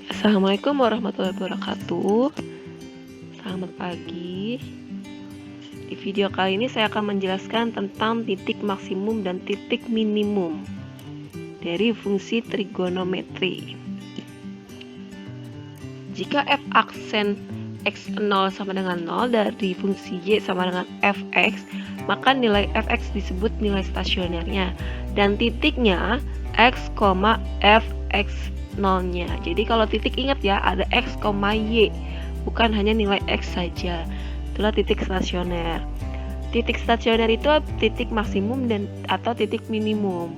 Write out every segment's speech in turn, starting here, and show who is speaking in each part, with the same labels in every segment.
Speaker 1: Assalamualaikum warahmatullahi wabarakatuh. Selamat pagi. Di video kali ini saya akan menjelaskan tentang titik maksimum dan titik minimum dari fungsi trigonometri. Jika f aksen x0 sama dengan 0 dari fungsi y sama dengan fx, maka nilai fx disebut nilai stasionernya dan titiknya x, fx 0-nya. Jadi kalau titik, ingat ya, ada x, y, bukan hanya nilai x saja. Itulah titik stasioner. Titik stasioner itu titik maksimum dan atau titik minimum.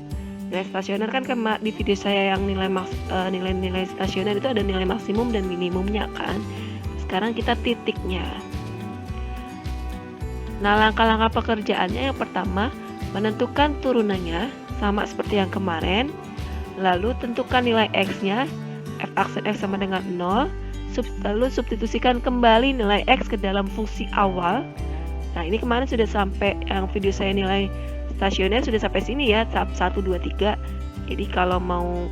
Speaker 1: Nilai stasioner kan di video saya yang nilai stasioner itu ada nilai maksimum dan minimumnya kan. Sekarang kita titiknya. Nah, langkah-langkah pekerjaannya yang pertama, menentukan turunannya sama seperti yang kemarin. Lalu tentukan nilai x-nya, f aksen x sama dengan 0. Lalu substitusikan kembali nilai x ke dalam fungsi awal. Nah, ini kemarin sudah sampai yang video saya nilai stasioner sudah sampai sini ya, tahap 1, 2, 3. Jadi kalau mau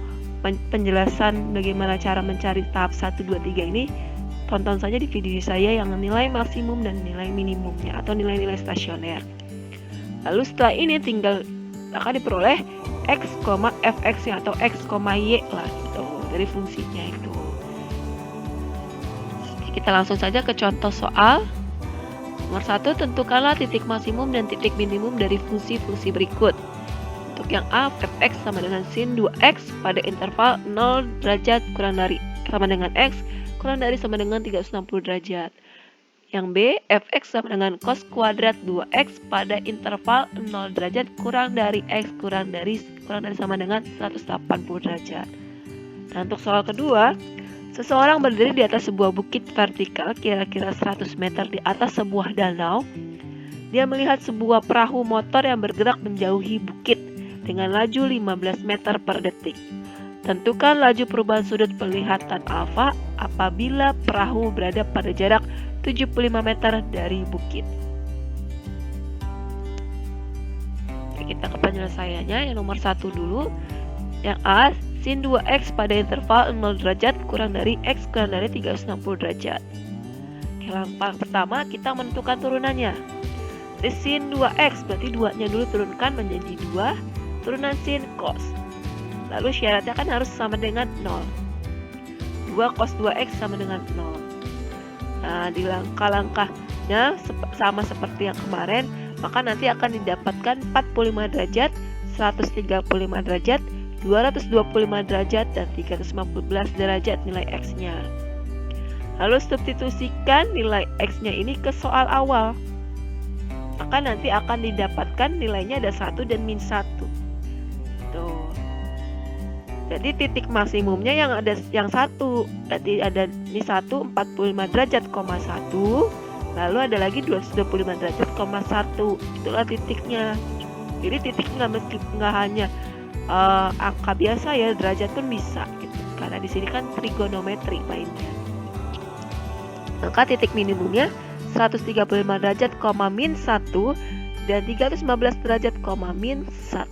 Speaker 1: penjelasan bagaimana cara mencari tahap 1, 2, 3 ini, tonton saja di video saya yang nilai maksimum dan nilai minimumnya atau nilai-nilai stasioner. Lalu setelah ini tinggal akan diperoleh x, fx atau x, y lah gitu dari fungsinya itu. Kita langsung saja ke contoh soal. Nomor 1, tentukanlah titik maksimum dan titik minimum dari fungsi-fungsi berikut. Untuk yang A, fx sama dengan sin 2x pada interval 0 derajat kurang dari sama dengan x kurang dari sama dengan 360 derajat. Yang B, fx sama dengan cos kuadrat 2x pada interval 0 derajat kurang dari x kurang dari sama dengan 180 derajat. Dan untuk soal kedua, seseorang berdiri di atas sebuah bukit vertikal kira-kira 100 meter di atas sebuah danau. Dia melihat sebuah perahu motor yang bergerak menjauhi bukit dengan laju 15 meter per detik. Tentukan laju perubahan sudut penglihatan alfa apabila perahu berada pada jarak 75 meter dari bukit. Oke, kita ke penyelesaiannya. Yang nomor 1 dulu. Yang A, sin 2x pada interval 0 derajat kurang dari x kurang dari 360 derajat. Oke, langkah pertama kita menentukan turunannya. Jadi sin 2x berarti 2-nya dulu turunkan menjadi 2, turunan sin cos. Lalu syaratnya kan harus sama dengan 0. 2 cos 2x sama dengan 0. Nah, di langkah-langkahnya sama seperti yang kemarin, maka nanti akan didapatkan 45 derajat, 135 derajat, 225 derajat, dan 315 derajat nilai x-nya. Lalu substitusikan nilai x-nya ini ke soal awal. Maka nanti akan didapatkan nilainya ada 1 dan min 1. Tuh. Jadi titik maksimumnya yang ada yang 1, berarti ada ini 1 45 derajat, 1, lalu ada lagi 225 derajat, 1. Itulah titiknya. Jadi titik nggak hanya angka biasa ya, derajat pun bisa gitu. Karena di sini kan trigonometri mainnya. Maka titik minimumnya 135 derajat, min 1 dan 315 derajat, min 1.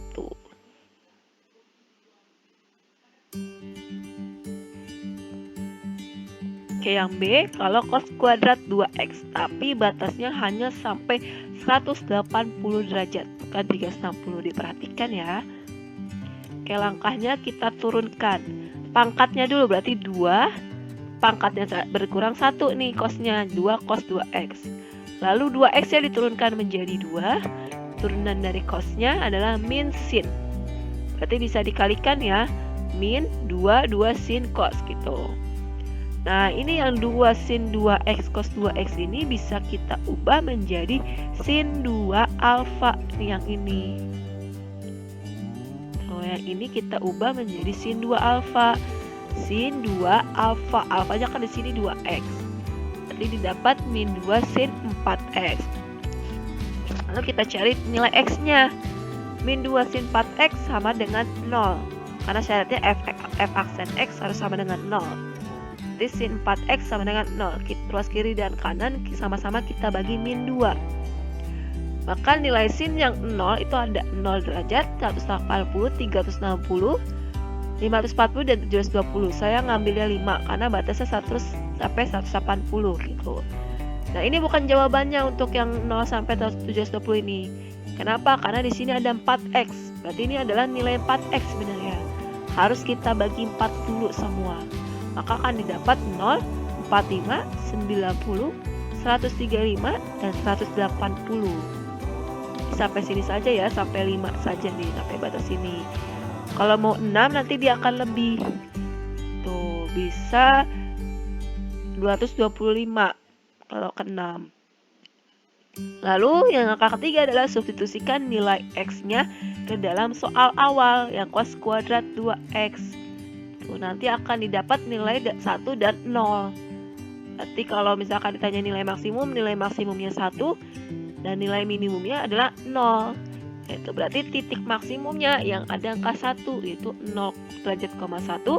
Speaker 1: Oke, yang B, kalau cos kuadrat 2x tapi batasnya hanya sampai 180 derajat, bukan 360, diperhatikan ya. Oke, langkahnya kita turunkan pangkatnya dulu, berarti 2, pangkatnya berkurang 1 nih cosnya, 2 cos 2x. Lalu 2x nya diturunkan menjadi 2, turunan dari cosnya adalah min sin. Berarti bisa dikalikan ya, min 2 sin cos gitu. Nah, ini yang 2 sin 2x cos 2x ini bisa kita ubah menjadi sin 2 alfa yang ini. So, yang ini kita ubah menjadi sin 2 alfa. Sin 2 alfa, alfanya kan di sini 2x. Jadi didapat min 2 sin 4x. Lalu kita cari nilai x-nya. Min 2 sin 4x sama dengan 0. Karena syaratnya f aksen x harus sama dengan 0. Jadi sin 4x sama dengan 0. Ruas kiri dan kanan sama-sama kita bagi min 2. Maka nilai sin yang 0 itu ada 0 derajat, 180, 360, 540 dan 720. Saya ngambilnya 5 karena batasnya 100 sampai 180 gitu. Nah, ini bukan jawabannya untuk yang 0 sampai 720 ini. Kenapa? Karena di sini ada 4x. Berarti ini adalah nilai 4x sebenarnya. Harus kita bagi 4 dulu semua. Maka akan didapat 0, 45, 90, 135 dan 180. Sampai sini saja ya, sampai 5 saja nih, sampai batas sini. Kalau mau 6 nanti dia akan lebih. Tuh, bisa 225 kalau ke 6. Lalu yang angka ketiga adalah substitusikan nilai x-nya ke dalam soal awal yang cos kuadrat 2x. Tuh, nanti akan didapat nilai 1 dan 0. Nanti kalau misalkan ditanya nilai maksimumnya 1 dan nilai minimumnya adalah 0. Itu berarti titik maksimumnya yang ada angka 1 yaitu 0 derajat, 1,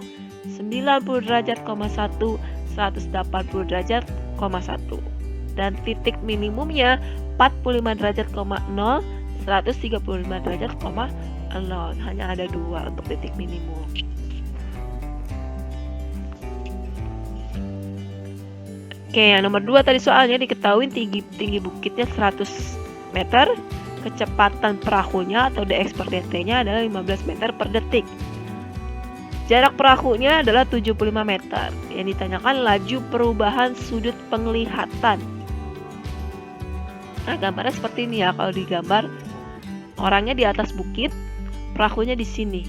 Speaker 1: 90 derajat, 1, 180 derajat, 1. Dan titik minimumnya 45 derajat, 0, 135 derajat, 0. Hanya ada 2 untuk titik minimum. Oke, yang nomor 2 tadi soalnya diketahui tinggi bukitnya 100 meter, kecepatan perahunya atau dx per dt-nya adalah 15 meter per detik. Jarak perahunya adalah 75 meter. Yang ditanyakan laju perubahan sudut penglihatan. Nah, gambarnya seperti ini ya. Kalau digambar, orangnya di atas bukit, perahunya di sini.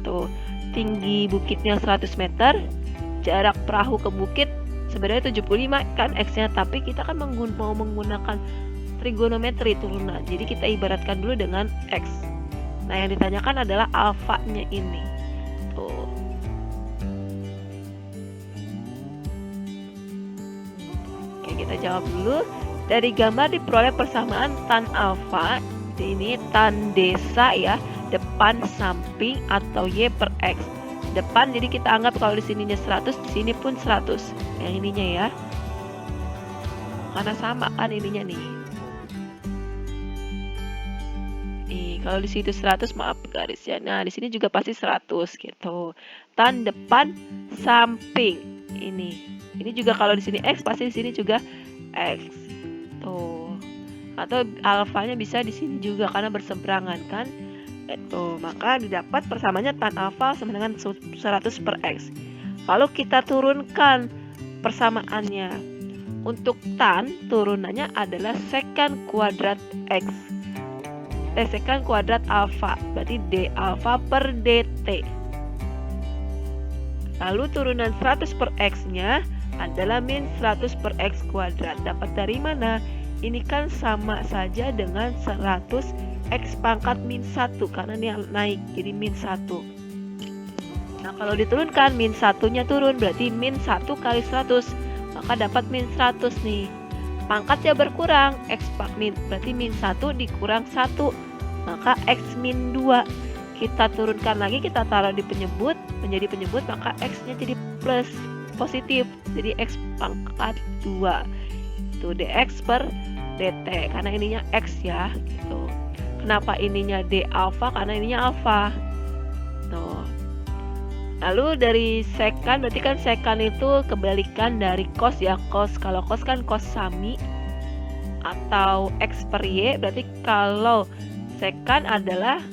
Speaker 1: Tuh, tinggi bukitnya 100 meter, jarak perahu ke bukit sebenarnya 75 kan x-nya, tapi kita kan mau menggunakan trigonometri turunan. Jadi kita ibaratkan dulu dengan x. Nah, yang ditanyakan adalah alfanya ini. Tuh. Oke, kita jawab dulu. Dari gambar diperoleh persamaan tan alfa. Ini tan desa ya, depan, samping atau y per x. Depan, jadi kita anggap kalau di sininya 100, di sini pun 100. Yang ininya ya. Karena sama kan ininya nih. Kalau di situ 100, maaf garisnya. Nah, di sini juga pasti 100 gitu. Tan depan, samping. Ini juga kalau di sini x, pasti di sini juga x. Tuh. Atau alfanya bisa di sini juga karena berseberangan kan. Maka didapat persamaannya tan alfa sama dengan 100 per x. Lalu kita turunkan persamaannya. Untuk tan, turunannya adalah secant kuadrat x. Secant kuadrat alfa, berarti d alfa per dt. Lalu turunan 100 per x-nya adalah min 100 per x kuadrat. Dapat dari mana? Ini kan sama saja dengan 100 x pangkat min 1 karena ini naik, jadi min 1. Nah, kalau diturunkan min 1-nya turun, berarti min 1 kali 100. Maka dapat min 100 nih. Pangkatnya berkurang, x min, berarti min 1 dikurang 1. Maka x min 2. Kita turunkan lagi, kita taruh di penyebut, menjadi penyebut, maka x-nya jadi plus, positif. Jadi x pangkat 2. Itu dx per dt, karena ininya x ya, gitu. Kenapa ininya d alfa? Karena ininya alfa. Tuh. Lalu dari secant, berarti kan secant itu kebalikan dari cos ya. Cos, kalau cos kan cos sami atau x per y. Berarti kalau secant adalah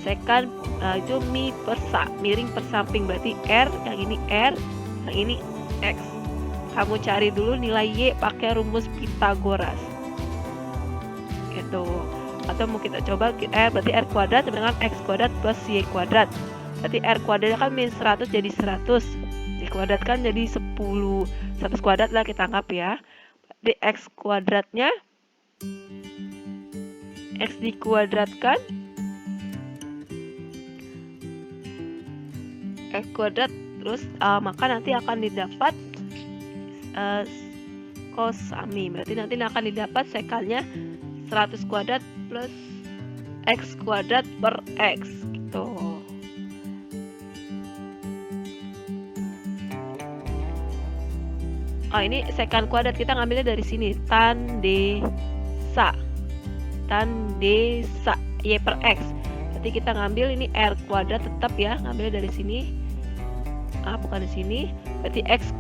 Speaker 1: secant itu mi per miring per samping. Berarti r, yang ini r, yang ini x. Kamu cari dulu nilai y pakai rumus Pythagoras. Gitu. Atau mau kita coba berarti r kuadrat sama dengan x kuadrat plus y kuadrat. Berarti r kuadratnya kan min 100 jadi 100. Dikuadratkan jadi 10. 100 kuadrat lah kita anggap ya. Di x kuadratnya, x dikuadratkan, x kuadrat terus maka nanti akan didapat cos sami. Berarti nanti akan didapat sekannya 100 kuadrat plus x kuadrat per x gitu. Oh, ini secant kuadrat kita ngambilnya dari sini, tan desa y per x. Berarti berarti kita ngambil ini R kuadrat tetap ya, ngambil dari sini. Bukan di sini. Berarti X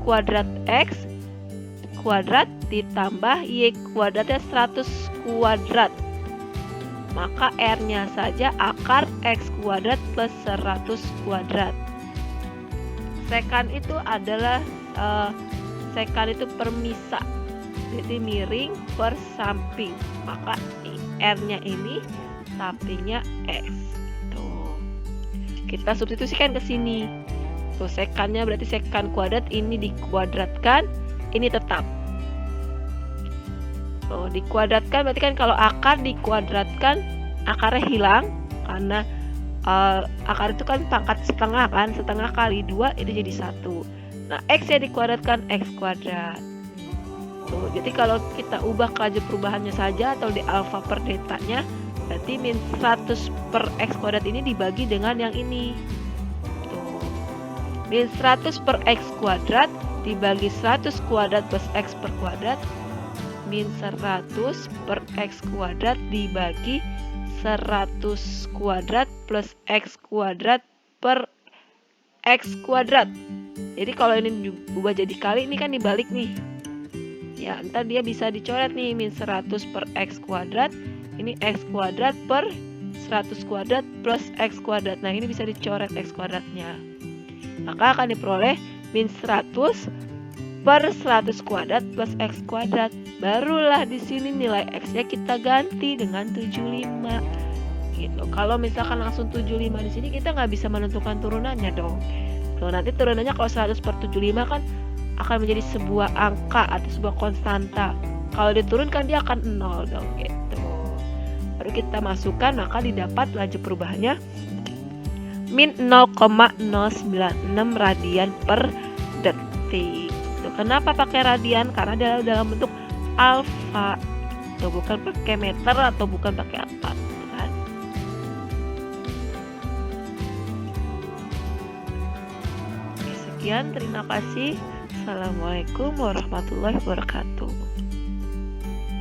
Speaker 1: kuadrat ditambah Y kuadratnya 100 kuadrat. Maka R-nya saja akar X kuadrat plus 100 kuadrat. Sekan itu adalah sekan itu permisa, jadi miring per samping. Maka R-nya ini sampingnya X. Tuh. Kita substitusikan ke sini. Tuh, sekannya berarti sekan kuadrat ini dikuadratkan, ini tetap. Tuh, dikuadratkan berarti kan kalau akar dikuadratkan akarnya hilang karena akar itu kan pangkat setengah kan, setengah kali 2 itu jadi 1. Nah, X nya dikuadratkan X kuadrat. Tuh, jadi kalau kita ubah ke laju perubahannya saja atau di alfa per deltanya, berarti min 100 per X kuadrat ini dibagi dengan yang ini. Tuh. Min 100 per X kuadrat dibagi 100 kuadrat plus X per kuadrat, min 100 per X kuadrat dibagi 100 kuadrat plus X kuadrat per X kuadrat. Jadi kalau ini diubah jadi kali, ini kan dibalik nih. Ya, ntar dia bisa dicoret nih, min 100 per X kuadrat, ini X kuadrat per 100 kuadrat plus X kuadrat. Nah, ini bisa dicoret X kuadratnya. Maka akan diperoleh min 100 per 100 kuadrat plus X kuadrat. Barulah di sini nilai X-nya kita ganti dengan 75. Gitu. Kalau misalkan langsung 75 di sini, kita nggak bisa menentukan turunannya dong. Tuh, nanti turunannya kalau 100 per 75 kan akan menjadi sebuah angka atau sebuah konstanta. Kalau diturunkan dia akan 0 dong gitu. Baru kita masukkan, maka didapat laju perubahannya min 0,096 radian per detik. Tuh, kenapa pakai radian? Karena dia dalam bentuk alfa. Tuh, bukan pakai meter atau bukan pakai apa. Kan? Oke, sekian, terima kasih. Assalamualaikum warahmatullahi wabarakatuh.